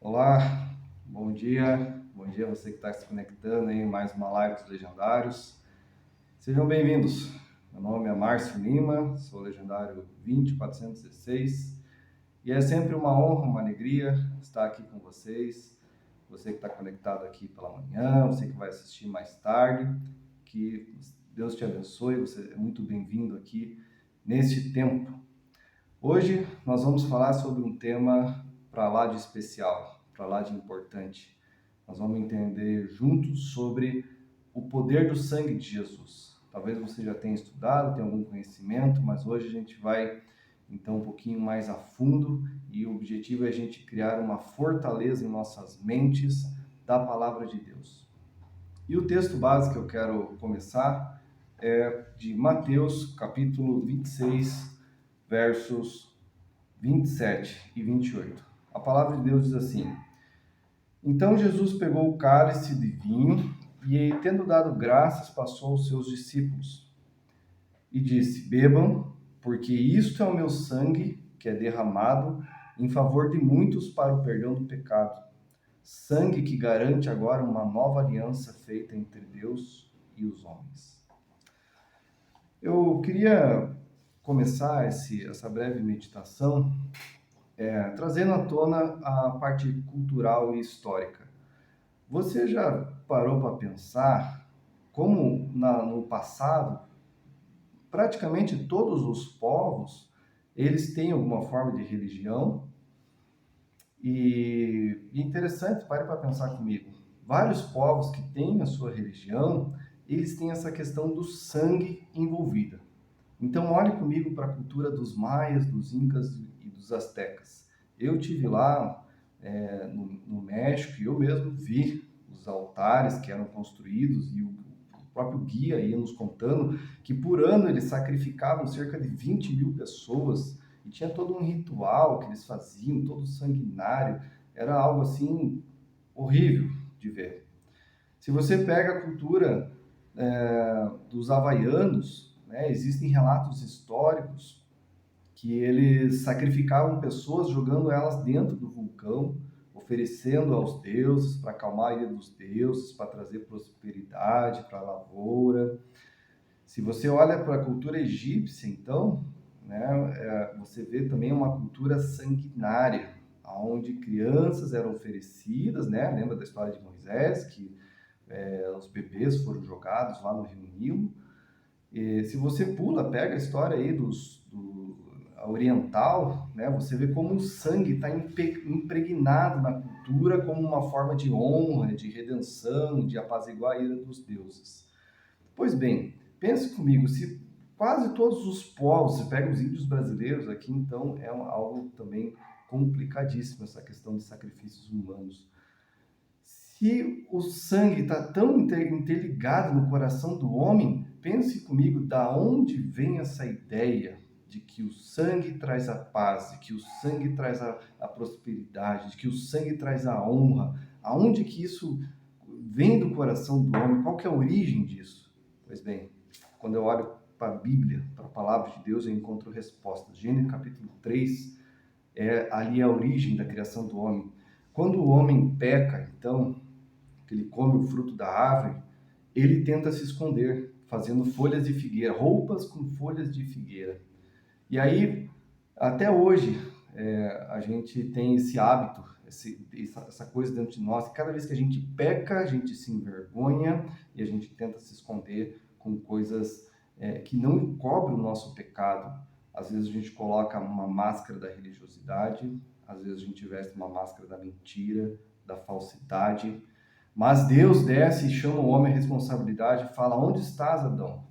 Olá, bom dia a você que está se conectando aí em mais uma live dos Legendários. Sejam bem-vindos. Meu nome é Márcio Lima, sou Legendário 20416 e é sempre uma honra, uma alegria estar aqui com vocês. Você que está conectado aqui pela manhã, você que vai assistir mais tarde, que Deus te abençoe, você é muito bem-vindo aqui neste tempo. Hoje nós vamos falar sobre um tema para lá de especial, para lá de importante. Nós vamos entender juntos sobre o poder do sangue de Jesus. Talvez você já tenha estudado, tenha algum conhecimento, mas hoje a gente vai então um pouquinho mais a fundo e o objetivo é a gente criar uma fortaleza em nossas mentes da palavra de Deus. E o texto básico que eu quero começar é de Mateus, capítulo 26, versos 27 e 28. A palavra de Deus diz assim: Então Jesus pegou o cálice de vinho e, tendo dado graças, passou aos seus discípulos e disse: Bebam, porque isto é o meu sangue, que é derramado em favor de muitos para o perdão do pecado. Sangue que garante agora uma nova aliança feita entre Deus e os homens. Eu queria começar essa breve meditação trazendo à tona a parte cultural e histórica. Você já parou para pensar como no passado, praticamente todos os povos, eles têm alguma forma de religião? E interessante, pare para pensar comigo. Vários povos que têm a sua religião, eles têm essa questão do sangue envolvida. Então, olhe comigo para a cultura dos maias, dos incas e dos astecas. Eu tive lá no México e eu mesmo vi os altares que eram construídos e o próprio guia ia nos contando que por ano eles sacrificavam cerca de 20 mil pessoas e tinha todo um ritual que eles faziam, todo sanguinário. Era algo assim horrível de ver. Se você pega a cultura dos havaianos, né, existem relatos históricos que eles sacrificavam pessoas jogando elas dentro do vulcão, oferecendo aos deuses para acalmar a ira dos deuses, para trazer prosperidade para a lavoura. Se você olha para a cultura egípcia, então, né, você vê também uma cultura sanguinária, onde crianças eram oferecidas, né? Lembra da história de Moisés, que os bebês foram jogados lá no Rio Nilo. E se você pega a história aí a oriental, né, você vê como o sangue está impregnado na cultura como uma forma de honra, de redenção, de apaziguar a ira dos deuses. Pois bem, pense comigo, se quase todos os povos, você pega os índios brasileiros aqui, então é algo também complicadíssimo essa questão de sacrifícios humanos. Se o sangue está tão interligado no coração do homem, pense comigo, da onde vem essa ideia de que o sangue traz a paz, de que o sangue traz a prosperidade, de que o sangue traz a honra? Aonde que isso vem do coração do homem? Qual que é a origem disso? Pois bem, quando eu olho para a Bíblia, para a palavra de Deus, eu encontro respostas. Gênesis capítulo 3, ali a origem da criação do homem. Quando o homem peca, então, que ele come o fruto da árvore, ele tenta se esconder, fazendo folhas de figueira, roupas com folhas de figueira. E aí, até hoje, a gente tem esse hábito, essa coisa dentro de nós, que cada vez que a gente peca, a gente se envergonha e a gente tenta se esconder com coisas que não encobrem o nosso pecado. Às vezes a gente coloca uma máscara da religiosidade, às vezes a gente veste uma máscara da mentira, da falsidade, mas Deus desce e chama o homem à responsabilidade e fala: onde estás, Adão?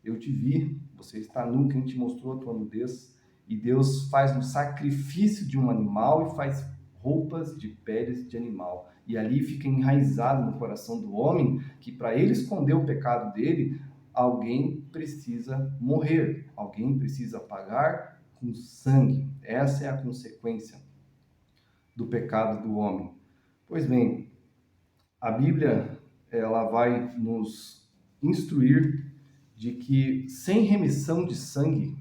Eu te vi, você está nu, quem te mostrou a tua nudez? E Deus faz um sacrifício de um animal e faz roupas de peles de animal. E ali fica enraizado no coração do homem que para ele esconder o pecado dele, alguém precisa morrer, alguém precisa pagar com sangue. Essa é a consequência do pecado do homem. Pois bem, a Bíblia, ela vai nos instruir de que sem remissão de sangue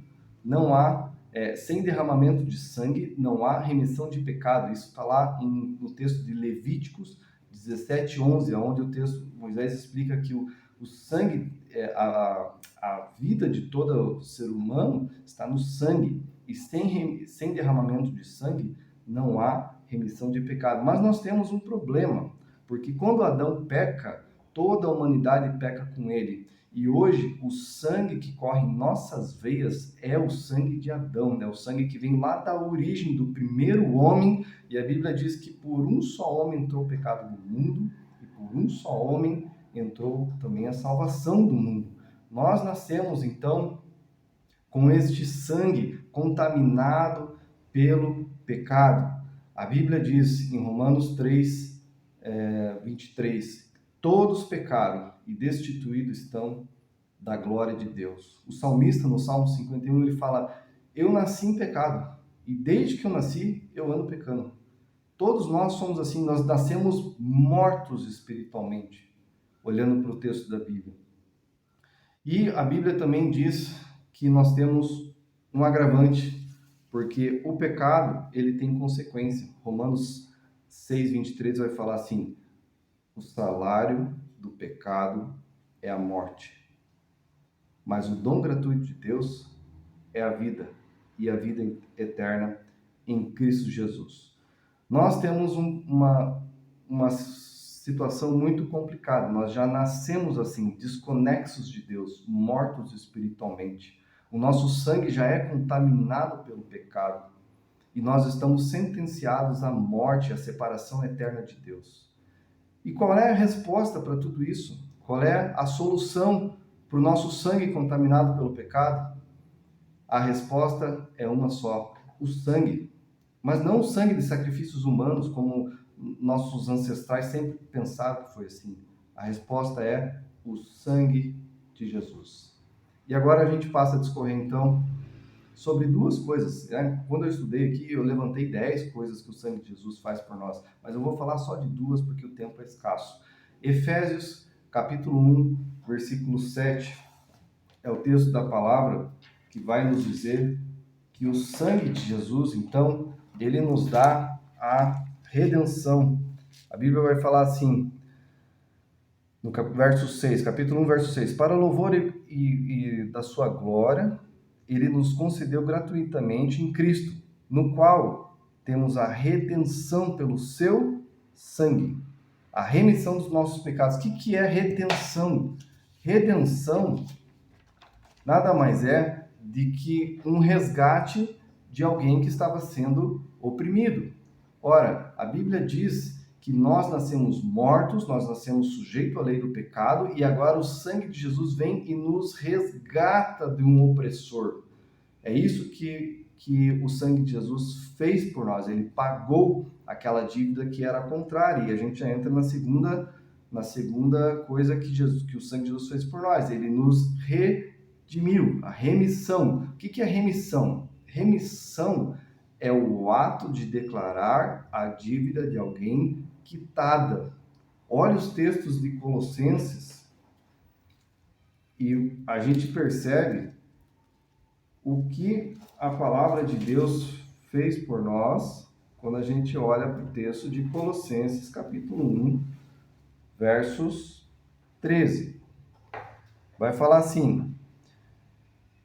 não há sem derramamento de sangue não há remissão de pecado. Isso está lá no texto de Levíticos 17:11, onde o texto Moisés explica que o sangue, a vida de todo ser humano está no sangue, e sem derramamento de sangue não há remissão de pecado. Mas nós temos um problema, porque quando Adão peca, toda a humanidade peca com ele. E hoje, o sangue que corre em nossas veias é o sangue de Adão, né? O sangue que vem lá da origem do primeiro homem. E a Bíblia diz que por um só homem entrou o pecado no mundo, e por um só homem entrou também a salvação do mundo. Nós nascemos, então, com este sangue contaminado pelo pecado. A Bíblia diz em Romanos 3, 23, todos pecaram e destituídos estão da glória de Deus. O salmista, no Salmo 51, ele fala, eu nasci em pecado, e desde que eu nasci, eu ando pecando. Todos nós somos assim, nós nascemos mortos espiritualmente, olhando para o texto da Bíblia. E a Bíblia também diz que nós temos um agravante, porque o pecado, ele tem consequência. Romanos 6:23 vai falar assim, o salário do pecado é a morte, mas o dom gratuito de Deus é a vida, e a vida eterna em Cristo Jesus. Nós temos uma situação muito complicada, nós já nascemos assim, desconexos de Deus, mortos espiritualmente. O nosso sangue já é contaminado pelo pecado, e nós estamos sentenciados à morte, à separação eterna de Deus. E qual é a resposta para tudo isso? Qual é a solução para o nosso sangue contaminado pelo pecado? A resposta é uma só, o sangue. Mas não o sangue de sacrifícios humanos, como nossos ancestrais sempre pensaram que foi assim. A resposta é o sangue de Jesus. E agora a gente passa a discorrer, então, sobre duas coisas. Quando eu estudei aqui, eu levantei 10 coisas que o sangue de Jesus faz por nós, mas eu vou falar só de duas porque o tempo é escasso. Efésios, capítulo 1, versículo 7, é o texto da palavra que vai nos dizer que o sangue de Jesus, então, ele nos dá a redenção. A Bíblia vai falar assim, no verso 6, capítulo 1, verso 6, para louvor e da sua glória, ele nos concedeu gratuitamente em Cristo, no qual temos a redenção pelo seu sangue, a remissão dos nossos pecados. O que é redenção? Redenção nada mais é de que um resgate de alguém que estava sendo oprimido. Ora, a Bíblia diz que nós nascemos mortos, nós nascemos sujeitos à lei do pecado, e agora o sangue de Jesus vem e nos resgata de um opressor. É isso que o sangue de Jesus fez por nós, ele pagou aquela dívida que era contrária, e a gente já entra na segunda coisa que o sangue de Jesus fez por nós, ele nos redimiu, a remissão. O que é remissão? Remissão é o ato de declarar a dívida de alguém quitada. Olha os textos de Colossenses e a gente percebe o que a palavra de Deus fez por nós quando a gente olha para o texto de Colossenses, capítulo 1, versos 13. Vai falar assim,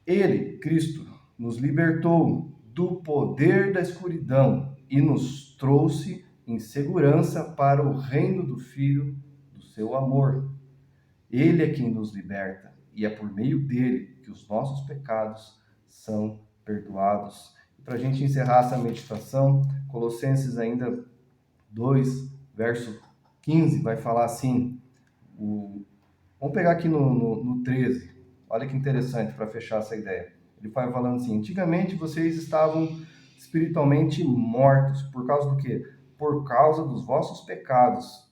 ele, Cristo, nos libertou do poder da escuridão e nos trouxe em segurança para o reino do Filho do seu amor. Ele é quem nos liberta, e é por meio dele que os nossos pecados são perdoados. E para a gente encerrar essa meditação, Colossenses ainda 2, verso 15, vai falar assim, vamos pegar aqui no 13, olha que interessante para fechar essa ideia. Ele vai falando assim, antigamente vocês estavam espiritualmente mortos, por causa do quê? Por causa dos vossos pecados.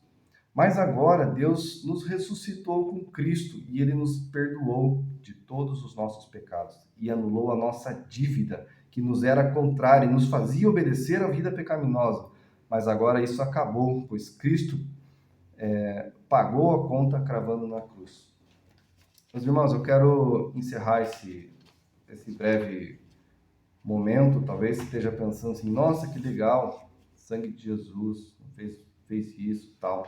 Mas agora Deus nos ressuscitou com Cristo e Ele nos perdoou de todos os nossos pecados e anulou a nossa dívida, que nos era contrária e nos fazia obedecer à vida pecaminosa. Mas agora isso acabou, pois Cristo pagou a conta cravando na cruz. Meus irmãos, eu quero encerrar esse breve momento, talvez esteja pensando assim, nossa, que legal, sangue de Jesus fez isso, tal.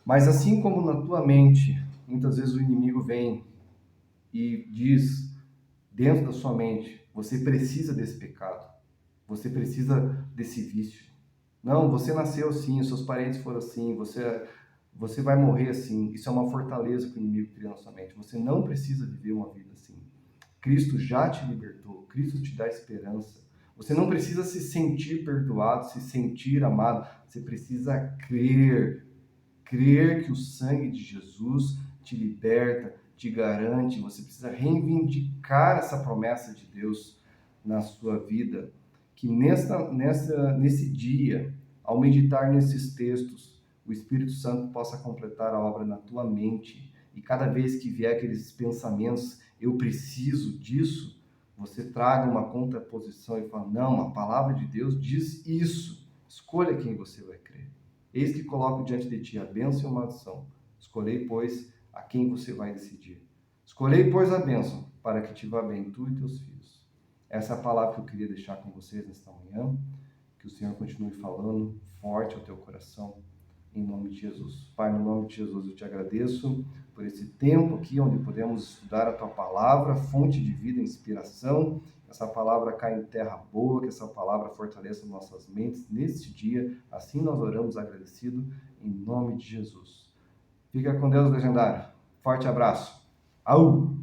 Mas assim como na tua mente, muitas vezes o inimigo vem e diz dentro da sua mente, você precisa desse pecado, você precisa desse vício. Não, você nasceu assim, os seus parentes foram assim, você vai morrer assim. Isso é uma fortaleza que o inimigo cria na sua mente. Você não precisa viver uma vida assim. Cristo já te libertou, Cristo te dá esperança. Você não precisa se sentir perdoado, se sentir amado. Você precisa crer que o sangue de Jesus te liberta, te garante. Você precisa reivindicar essa promessa de Deus na sua vida. Que nesse dia, ao meditar nesses textos, o Espírito Santo possa completar a obra na tua mente. E cada vez que vier aqueles pensamentos, eu preciso disso, você traga uma contraposição e fala, não, a palavra de Deus diz isso. Escolha quem você vai crer. Eis que coloco diante de ti a bênção e a maldição. Escolhei, pois, a quem você vai decidir. Escolhei, pois, a bênção, para que te vá bem, tu e teus filhos. Essa é a palavra que eu queria deixar com vocês nesta manhã. Que o Senhor continue falando forte ao teu coração, em nome de Jesus. Pai, no nome de Jesus, eu te agradeço por esse tempo aqui, onde podemos estudar a tua palavra, fonte de vida e inspiração. Essa palavra caia em terra boa, que essa palavra fortaleça nossas mentes neste dia. Assim nós oramos agradecido, em nome de Jesus. Fica com Deus, legendário. Forte abraço. Au!